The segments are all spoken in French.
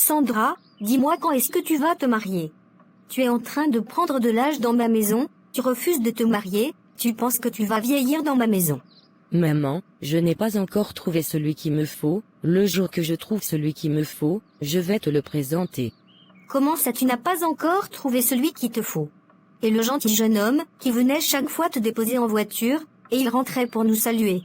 Sandra, dis-moi quand est-ce que tu vas te marier? Tu es en train de prendre de l'âge dans ma maison, tu refuses de te marier, tu penses que tu vas vieillir dans ma maison. Maman, je n'ai pas encore trouvé celui qui me faut, le jour que je trouve celui qui me faut, je vais te le présenter. Comment ça tu n'as pas encore trouvé celui qui te faut? Et le gentil jeune homme, qui venait chaque fois te déposer en voiture, et il rentrait pour nous saluer.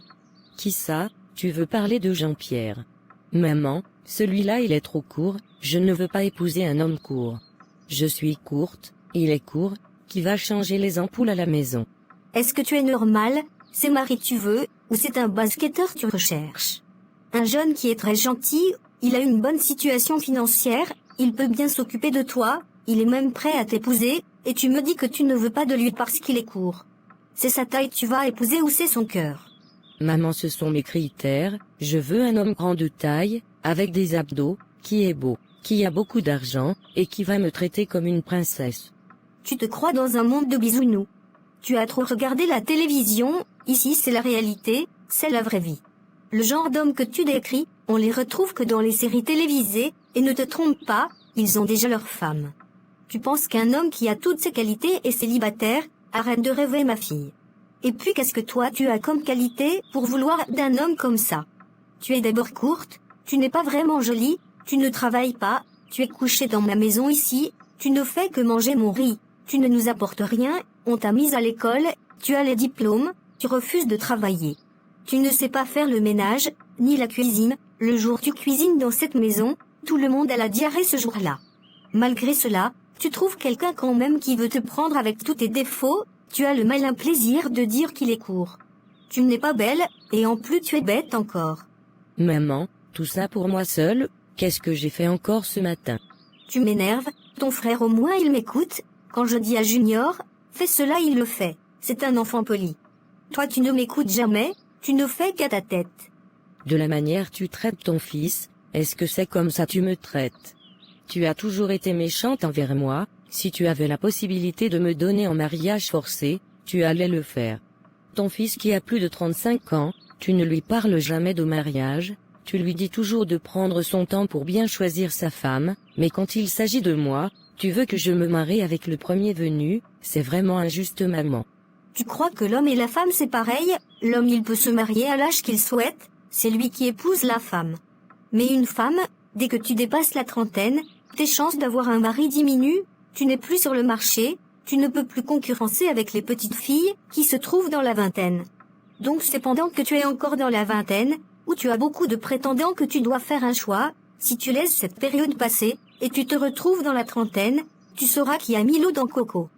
Qui ça? Tu veux parler de Jean-Pierre? Maman, celui-là il est trop court, je ne veux pas épouser un homme court. Je suis courte, il est court, qui va changer les ampoules à la maison. Est-ce que tu es normal? C'est mari tu veux, ou c'est un basketteur tu recherches? Un jeune qui est très gentil, il a une bonne situation financière, il peut bien s'occuper de toi, il est même prêt à t'épouser, et tu me dis que tu ne veux pas de lui parce qu'il est court. C'est sa taille tu vas épouser ou c'est son cœur? Maman, ce sont mes critères, je veux un homme grand de taille, avec des abdos, qui est beau, qui a beaucoup d'argent, et qui va me traiter comme une princesse. Tu te crois dans un monde de bisounours. Tu as trop regardé la télévision, ici c'est la réalité, c'est la vraie vie. Le genre d'hommes que tu décris, on les retrouve que dans les séries télévisées, et ne te trompe pas, ils ont déjà leur femme. Tu penses qu'un homme qui a toutes ces qualités est célibataire? Arrête de rêver ma fille. Et puis qu'est-ce que toi tu as comme qualité pour vouloir d'un homme comme ça? Tu es d'abord courte, tu n'es pas vraiment jolie, tu ne travailles pas, tu es couchée dans ma maison ici, tu ne fais que manger mon riz, tu ne nous apportes rien, on t'a mise à l'école, tu as les diplômes, tu refuses de travailler. Tu ne sais pas faire le ménage, ni la cuisine, le jour où tu cuisines dans cette maison, tout le monde a la diarrhée ce jour-là. Malgré cela, tu trouves quelqu'un quand même qui veut te prendre avec tous tes défauts, tu as le malin plaisir de dire qu'il est court. Tu n'es pas belle, et en plus tu es bête encore. Maman, tout ça pour moi seule, qu'est-ce que j'ai fait encore ce matin? Tu m'énerves, ton frère au moins il m'écoute, quand je dis à Junior, fais cela il le fait, c'est un enfant poli. Toi tu ne m'écoutes jamais, tu ne fais qu'à ta tête. De la manière tu traites ton fils, est-ce que c'est comme ça tu me traites? Tu as toujours été méchante envers moi, si tu avais la possibilité de me donner en mariage forcé, tu allais le faire. Ton fils qui a plus de 35 ans, tu ne lui parles jamais de mariage, tu lui dis toujours de prendre son temps pour bien choisir sa femme, mais quand il s'agit de moi, tu veux que je me marie avec le premier venu, c'est vraiment injuste maman. Tu crois que l'homme et la femme c'est pareil? L'homme il peut se marier à l'âge qu'il souhaite, c'est lui qui épouse la femme. Mais une femme, dès que tu dépasses la trentaine, tes chances d'avoir un mari diminuent, tu n'es plus sur le marché, tu ne peux plus concurrencer avec les petites filles qui se trouvent dans la vingtaine. Donc c'est pendant que tu es encore dans la vingtaine, où tu as beaucoup de prétendants que tu dois faire un choix, si tu laisses cette période passer, et tu te retrouves dans la trentaine, tu sauras qu'il y a 1000 eaux dans Coco.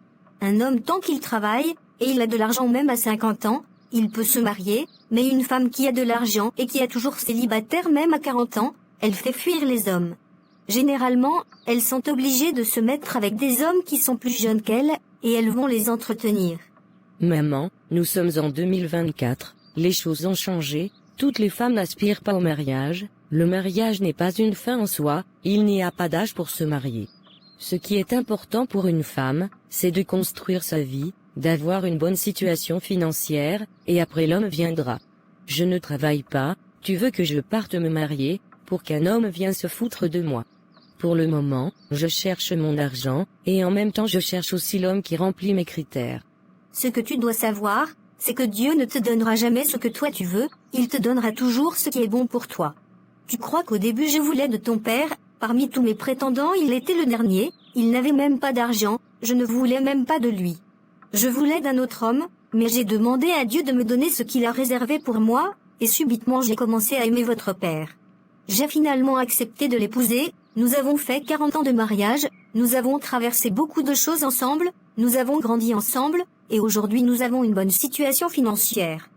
Un homme tant qu'il travaille, et il a de l'argent même à 50 ans, il peut se marier, mais une femme qui a de l'argent et qui est toujours célibataire même à 40 ans, elle fait fuir les hommes. Généralement, elles sont obligées de se mettre avec des hommes qui sont plus jeunes qu'elles, et elles vont les entretenir. Maman, nous sommes en 2024, les choses ont changé, toutes les femmes n'aspirent pas au mariage, le mariage n'est pas une fin en soi, il n'y a pas d'âge pour se marier. Ce qui est important pour une femme, c'est de construire sa vie, d'avoir une bonne situation financière, et après l'homme viendra. Je ne travaille pas, tu veux que je parte me marier, pour qu'un homme vienne se foutre de moi. Pour le moment, je cherche mon argent, et en même temps je cherche aussi l'homme qui remplit mes critères. Ce que tu dois savoir, c'est que Dieu ne te donnera jamais ce que toi tu veux, il te donnera toujours ce qui est bon pour toi. Tu crois qu'au début je voulais de ton père, parmi tous mes prétendants il était le dernier, il n'avait même pas d'argent, je ne voulais même pas de lui. Je voulais d'un autre homme, mais j'ai demandé à Dieu de me donner ce qu'il a réservé pour moi, et subitement j'ai commencé à aimer votre père. J'ai finalement accepté de l'épouser, nous avons fait 40 ans de mariage, nous avons traversé beaucoup de choses ensemble, nous avons grandi ensemble, et aujourd'hui nous avons une bonne situation financière.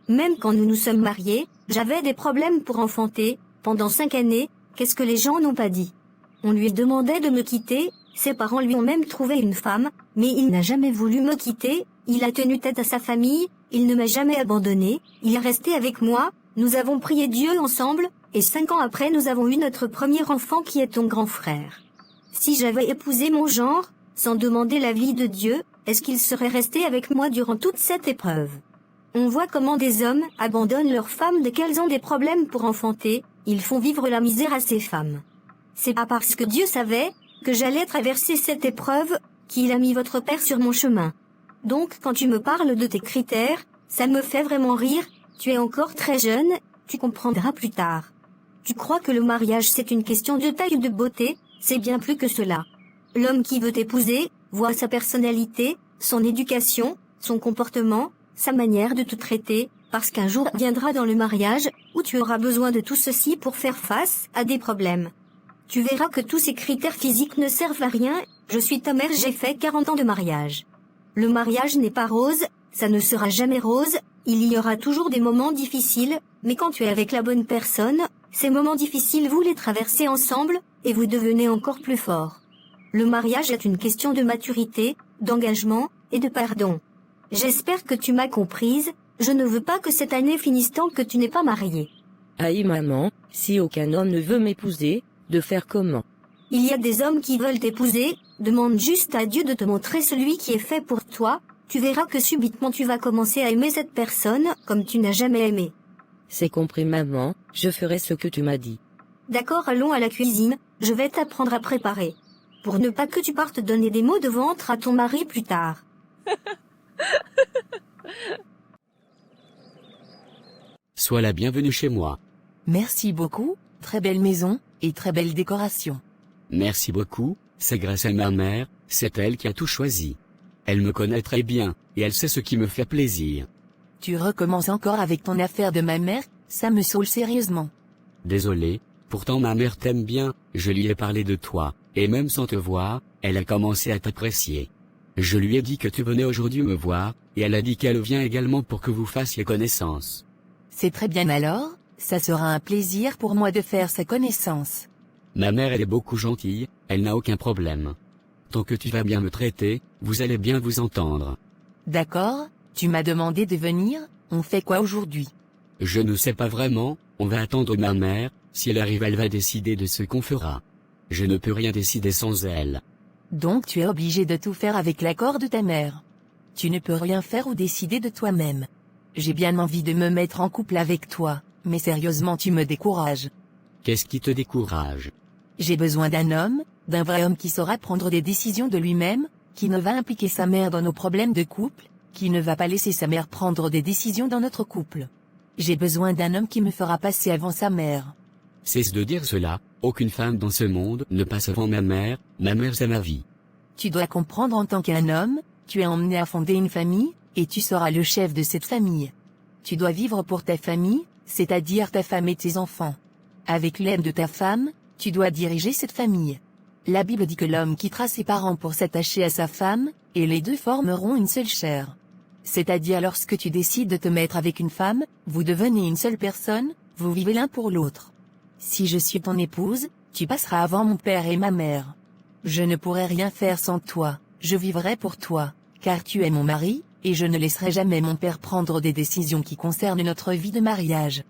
Même quand nous nous sommes mariés, j'avais des problèmes pour enfanter, pendant 5 années, qu'est-ce que les gens n'ont pas dit? On lui demandait de me quitter, ses parents lui ont même trouvé une femme, mais il n'a jamais voulu me quitter, il a tenu tête à sa famille, il ne m'a jamais abandonné, il est resté avec moi, nous avons prié Dieu ensemble, et 5 ans après nous avons eu notre premier enfant qui est ton grand frère. Si j'avais épousé mon genre, sans demander l'avis de Dieu, est-ce qu'il serait resté avec moi durant toute cette épreuve? On voit comment des hommes abandonnent leurs femmes dès qu'elles ont des problèmes pour enfanter, ils font vivre la misère à ces femmes. C'est pas parce que Dieu savait que j'allais traverser cette épreuve qu'il a mis votre père sur mon chemin. Donc quand tu me parles de tes critères, ça me fait vraiment rire, tu es encore très jeune, tu comprendras plus tard. Tu crois que le mariage c'est une question de taille ou de beauté, c'est bien plus que cela. L'homme qui veut t'épouser voit sa personnalité, son éducation, son comportement, sa manière de te traiter, parce qu'un jour viendra dans le mariage où tu auras besoin de tout ceci pour faire face à des problèmes. Tu verras que tous ces critères physiques ne servent à rien, je suis ta mère, j'ai fait 40 ans de mariage. Le mariage n'est pas rose, ça ne sera jamais rose, il y aura toujours des moments difficiles, mais quand tu es avec la bonne personne, ces moments difficiles vous les traversez ensemble, et vous devenez encore plus fort. Le mariage est une question de maturité, d'engagement, et de pardon. J'espère que tu m'as comprise, je ne veux pas que cette année finisse tant que tu n'es pas mariée. Aïe maman, si aucun homme ne veut m'épouser, de faire comment? Il y a des hommes qui veulent t'épouser, demande juste à Dieu de te montrer celui qui est fait pour toi, tu verras que subitement tu vas commencer à aimer cette personne comme tu n'as jamais aimé. C'est compris maman, je ferai ce que tu m'as dit. D'accord, allons à la cuisine, je vais t'apprendre à préparer. Pour ne pas que tu partes donner des maux de ventre à ton mari plus tard. Sois la bienvenue chez moi. Merci beaucoup, très belle maison, et très belle décoration. Merci beaucoup, c'est grâce à ma mère, c'est elle qui a tout choisi. Elle me connaît très bien, et elle sait ce qui me fait plaisir. Tu recommences encore avec ton affaire de ma mère, ça me saoule sérieusement. Désolé, pourtant ma mère t'aime bien, je lui ai parlé de toi, et même sans te voir, elle a commencé à t'apprécier. Je lui ai dit que tu venais aujourd'hui me voir, et elle a dit qu'elle vient également pour que vous fassiez connaissance. C'est très bien alors, ça sera un plaisir pour moi de faire sa connaissance. Ma mère elle est beaucoup gentille, elle n'a aucun problème. Tant que tu vas bien me traiter, vous allez bien vous entendre. D'accord, tu m'as demandé de venir, on fait quoi aujourd'hui? Je ne sais pas vraiment, on va attendre ma mère, si elle arrive elle va décider de ce qu'on fera. Je ne peux rien décider sans elle. Donc tu es obligé de tout faire avec l'accord de ta mère. Tu ne peux rien faire ou décider de toi-même. J'ai bien envie de me mettre en couple avec toi, mais sérieusement tu me décourages. Qu'est-ce qui te décourage? J'ai besoin d'un homme, d'un vrai homme qui saura prendre des décisions de lui-même, qui ne va impliquer sa mère dans nos problèmes de couple, qui ne va pas laisser sa mère prendre des décisions dans notre couple. J'ai besoin d'un homme qui me fera passer avant sa mère. Cesse de dire cela, aucune femme dans ce monde ne passe avant ma mère c'est ma vie. Tu dois comprendre en tant qu'un homme, tu es emmené à fonder une famille, et tu seras le chef de cette famille. Tu dois vivre pour ta famille, c'est-à-dire ta femme et tes enfants. Avec l'aide de ta femme, tu dois diriger cette famille. La Bible dit que l'homme quittera ses parents pour s'attacher à sa femme, et les deux formeront une seule chair. C'est-à-dire lorsque tu décides de te mettre avec une femme, vous devenez une seule personne, vous vivez l'un pour l'autre. Si je suis ton épouse, tu passeras avant mon père et ma mère. Je ne pourrai rien faire sans toi, je vivrai pour toi, car tu es mon mari, et je ne laisserai jamais mon père prendre des décisions qui concernent notre vie de mariage.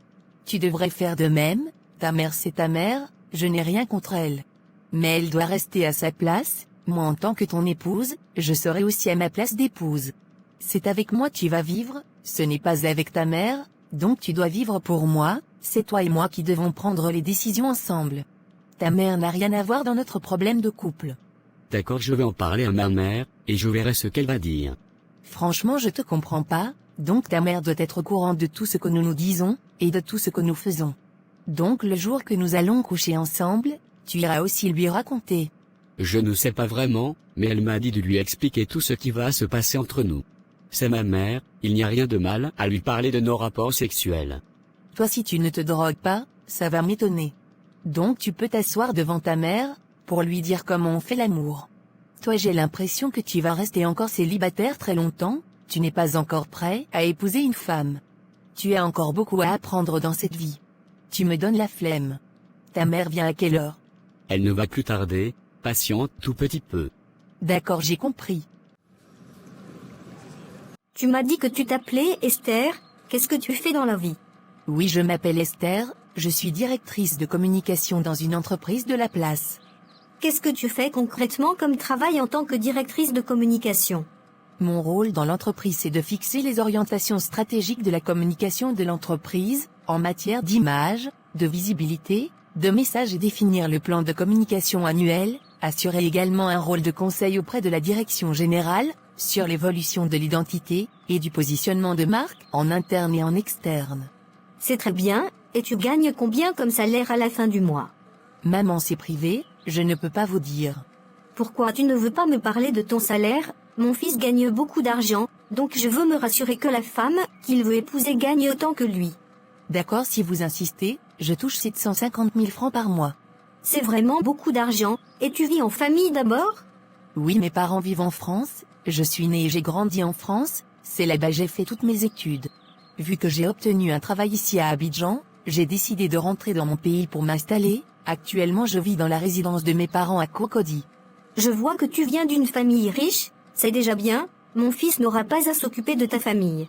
Tu devrais faire de même, ta mère c'est ta mère, je n'ai rien contre elle. Mais elle doit rester à sa place, moi en tant que ton épouse, je serai aussi à ma place d'épouse. C'est avec moi tu vas vivre, ce n'est pas avec ta mère, donc tu dois vivre pour moi, c'est toi et moi qui devons prendre les décisions ensemble. Ta mère n'a rien à voir dans notre problème de couple. D'accord, je vais en parler à ma mère, et je verrai ce qu'elle va dire. Franchement je te comprends pas, donc ta mère doit être au courant de tout ce que nous nous disons, et de tout ce que nous faisons. Donc le jour que nous allons coucher ensemble, tu iras aussi lui raconter. Je ne sais pas vraiment, mais elle m'a dit de lui expliquer tout ce qui va se passer entre nous. C'est ma mère, il n'y a rien de mal à lui parler de nos rapports sexuels. Toi si tu ne te drogues pas, ça va m'étonner. Donc tu peux t'asseoir devant ta mère, pour lui dire comment on fait l'amour. Toi j'ai l'impression que tu vas rester encore célibataire très longtemps, tu n'es pas encore prêt à épouser une femme. Tu as encore beaucoup à apprendre dans cette vie. Tu me donnes la flemme. Ta mère vient à quelle heure? Elle ne va plus tarder, patiente tout petit peu. D'accord j'ai compris. Tu m'as dit que tu t'appelais Esther, qu'est-ce que tu fais dans la vie? Oui je m'appelle Esther, je suis directrice de communication dans une entreprise de la place. Qu'est-ce que tu fais concrètement comme travail en tant que directrice de communication? Mon rôle dans l'entreprise c'est de fixer les orientations stratégiques de la communication de l'entreprise, en matière d'image, de visibilité, de messages et définir le plan de communication annuel, assurer également un rôle de conseil auprès de la direction générale, sur l'évolution de l'identité, et du positionnement de marque, en interne et en externe. C'est très bien, et tu gagnes combien comme salaire à la fin du mois? Maman, c'est privé, je ne peux pas vous dire. Pourquoi tu ne veux pas me parler de ton salaire? Mon fils gagne beaucoup d'argent, donc je veux me rassurer que la femme qu'il veut épouser gagne autant que lui. D'accord, si vous insistez, je touche 750 000 francs par mois. C'est vraiment beaucoup d'argent, et tu vis en famille d'abord? Oui, mes parents vivent en France, je suis né et j'ai grandi en France, c'est là-bas j'ai fait toutes mes études. Vu que j'ai obtenu un travail ici à Abidjan, j'ai décidé de rentrer dans mon pays pour m'installer. Actuellement je vis dans la résidence de mes parents à Cocody. Je vois que tu viens d'une famille riche, c'est déjà bien, mon fils n'aura pas à s'occuper de ta famille.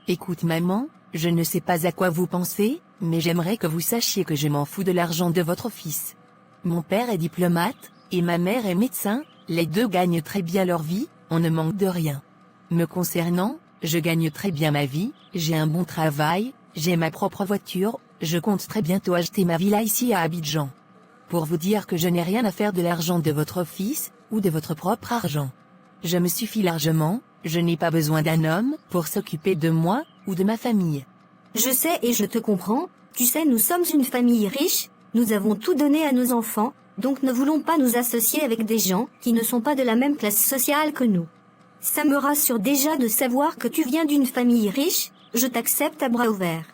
Écoute maman, je ne sais pas à quoi vous pensez, mais j'aimerais que vous sachiez que je m'en fous de l'argent de votre fils. Mon père est diplomate, et ma mère est médecin, les deux gagnent très bien leur vie, on ne manque de rien. Me concernant, je gagne très bien ma vie, j'ai un bon travail, j'ai ma propre voiture, je compte très bientôt acheter ma villa ici à Abidjan. Pour vous dire que je n'ai rien à faire de l'argent de votre fils, ou de votre propre argent. Je me suffis largement, je n'ai pas besoin d'un homme pour s'occuper de moi, ou de ma famille. Je sais et je te comprends, tu sais nous sommes une famille riche, nous avons tout donné à nos enfants, donc ne voulons pas nous associer avec des gens qui ne sont pas de la même classe sociale que nous. Ça me rassure déjà de savoir que tu viens d'une famille riche, je t'accepte à bras ouverts.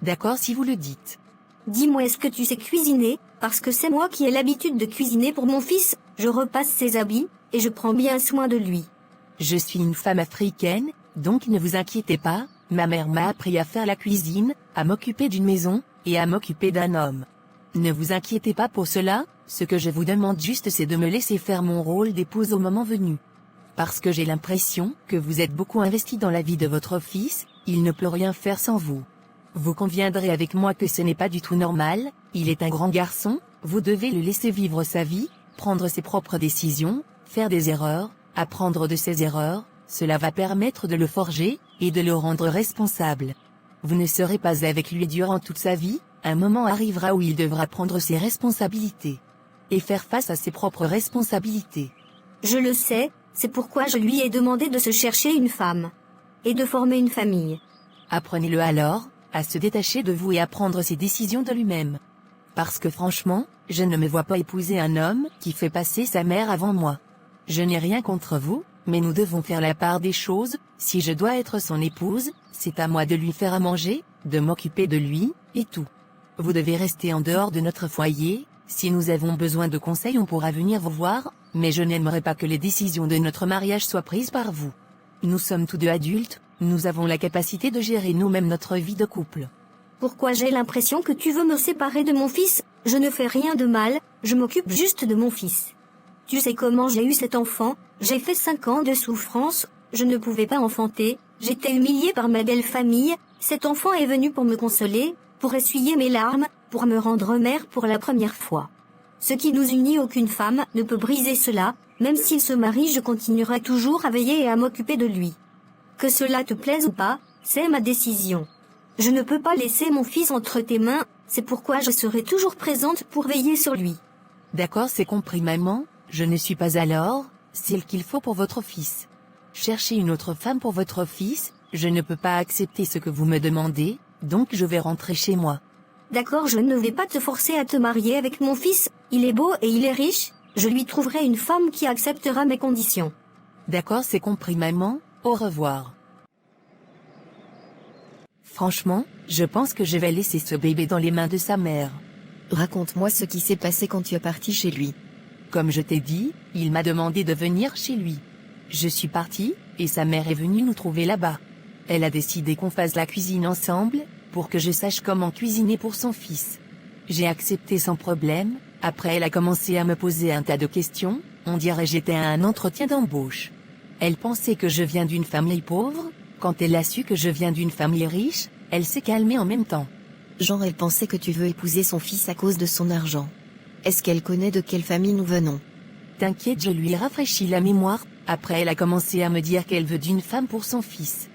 D'accord si vous le dites. Dis-moi est-ce que tu sais cuisiner, parce que c'est moi qui ai l'habitude de cuisiner pour mon fils, je repasse ses habits, et je prends bien soin de lui. Je suis une femme africaine, donc ne vous inquiétez pas, ma mère m'a appris à faire la cuisine, à m'occuper d'une maison, et à m'occuper d'un homme. Ne vous inquiétez pas pour cela, ce que je vous demande juste c'est de me laisser faire mon rôle d'épouse au moment venu. Parce que j'ai l'impression que vous êtes beaucoup investi dans la vie de votre fils, il ne peut rien faire sans vous. Vous conviendrez avec moi que ce n'est pas du tout normal, il est un grand garçon, vous devez le laisser vivre sa vie, prendre ses propres décisions, faire des erreurs, apprendre de ses erreurs, cela va permettre de le forger, et de le rendre responsable. Vous ne serez pas avec lui durant toute sa vie, un moment arrivera où il devra prendre ses responsabilités. Et faire face à ses propres responsabilités. Je le sais, c'est pourquoi je lui ai demandé de se chercher une femme. Et de former une famille. Apprenez-le alors, à se détacher de vous et à prendre ses décisions de lui-même. Parce que franchement, je ne me vois pas épouser un homme qui fait passer sa mère avant moi. Je n'ai rien contre vous, mais nous devons faire la part des choses, si je dois être son épouse, c'est à moi de lui faire à manger, de m'occuper de lui, et tout. Vous devez rester en dehors de notre foyer, si nous avons besoin de conseils on pourra venir vous voir, mais je n'aimerais pas que les décisions de notre mariage soient prises par vous. Nous sommes tous deux adultes, nous avons la capacité de gérer nous-mêmes notre vie de couple. Pourquoi j'ai l'impression que tu veux me séparer de mon fils? Je ne fais rien de mal, je m'occupe juste de mon fils. Tu sais comment j'ai eu cet enfant, j'ai fait 5 ans de souffrance, je ne pouvais pas enfanter, j'étais humiliée par ma belle famille, cet enfant est venu pour me consoler, pour essuyer mes larmes, pour me rendre mère pour la première fois. Ce qui nous unit aucune femme ne peut briser cela, même s'il se marie je continuerai toujours à veiller et à m'occuper de lui. Que cela te plaise ou pas, c'est ma décision. Je ne peux pas laisser mon fils entre tes mains, c'est pourquoi je serai toujours présente pour veiller sur lui. D'accord, c'est compris maman, je ne suis pas alors, celle qu'il faut pour votre fils. Cherchez une autre femme pour votre fils, je ne peux pas accepter ce que vous me demandez, donc je vais rentrer chez moi. D'accord, je ne vais pas te forcer à te marier avec mon fils, il est beau et il est riche, je lui trouverai une femme qui acceptera mes conditions. D'accord, c'est compris maman, au revoir. Franchement, je pense que je vais laisser ce bébé dans les mains de sa mère. Raconte-moi ce qui s'est passé quand tu es parti chez lui. Comme je t'ai dit, il m'a demandé de venir chez lui. Je suis partie, et sa mère est venue nous trouver là-bas. Elle a décidé qu'on fasse la cuisine ensemble, pour que je sache comment cuisiner pour son fils. J'ai accepté sans problème, après elle a commencé à me poser un tas de questions, on dirait j'étais à un entretien d'embauche. Elle pensait que je viens d'une famille pauvre, quand elle a su que je viens d'une famille riche, elle s'est calmée en même temps. Genre elle pensait que tu veux épouser son fils à cause de son argent. Est-ce qu'elle connaît de quelle famille nous venons? T'inquiète, je lui ai rafraîchi la mémoire, après elle a commencé à me dire qu'elle veut d'une femme pour son fils.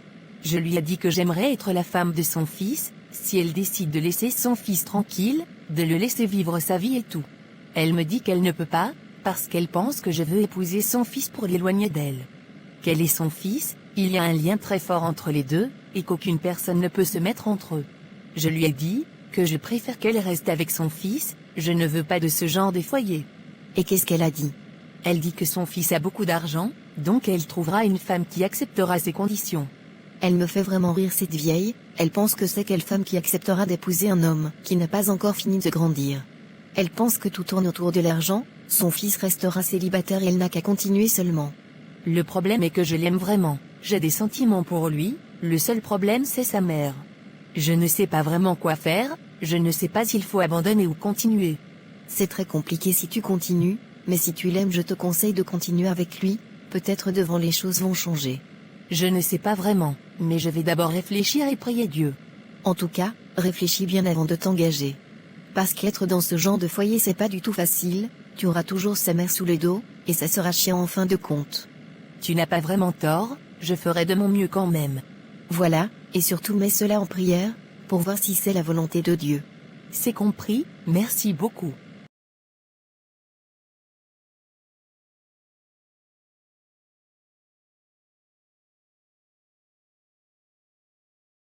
Je lui ai dit que j'aimerais être la femme de son fils, Si elle décide de laisser son fils tranquille, de le laisser vivre sa vie et tout. Elle me dit qu'elle ne peut pas, parce qu'elle pense que je veux épouser son fils pour l'éloigner d'elle. Qu'elle est son fils, il y a un lien très fort entre les deux, et qu'aucune personne ne peut se mettre entre eux. Je lui ai dit, que je préfère qu'elle reste avec son fils, je ne veux pas de ce genre de foyer. Et qu'est-ce qu'elle a dit? Elle dit que son fils a beaucoup d'argent, donc elle trouvera une femme qui acceptera ses conditions. Elle me fait vraiment rire cette vieille, elle pense que c'est quelle femme qui acceptera d'épouser un homme qui n'a pas encore fini de grandir. Elle pense que tout tourne autour de l'argent, son fils restera célibataire et elle n'a qu'à continuer seulement. Le problème est que je l'aime vraiment, j'ai des sentiments pour lui, le seul problème c'est sa mère. Je ne sais pas vraiment quoi faire, je ne sais pas s'il faut abandonner ou continuer. C'est très compliqué si tu continues, mais si tu l'aimes je te conseille de continuer avec lui, peut-être devant les choses vont changer. Je ne sais pas vraiment, mais je vais d'abord réfléchir et prier Dieu. En tout cas, réfléchis bien avant de t'engager. Parce qu'être dans ce genre de foyer c'est pas du tout facile, tu auras toujours sa mère sous le dos, et ça sera chiant en fin de compte. Tu n'as pas vraiment tort, je ferai de mon mieux quand même. Voilà, et surtout mets cela en prière, pour voir si c'est la volonté de Dieu. C'est compris, merci beaucoup.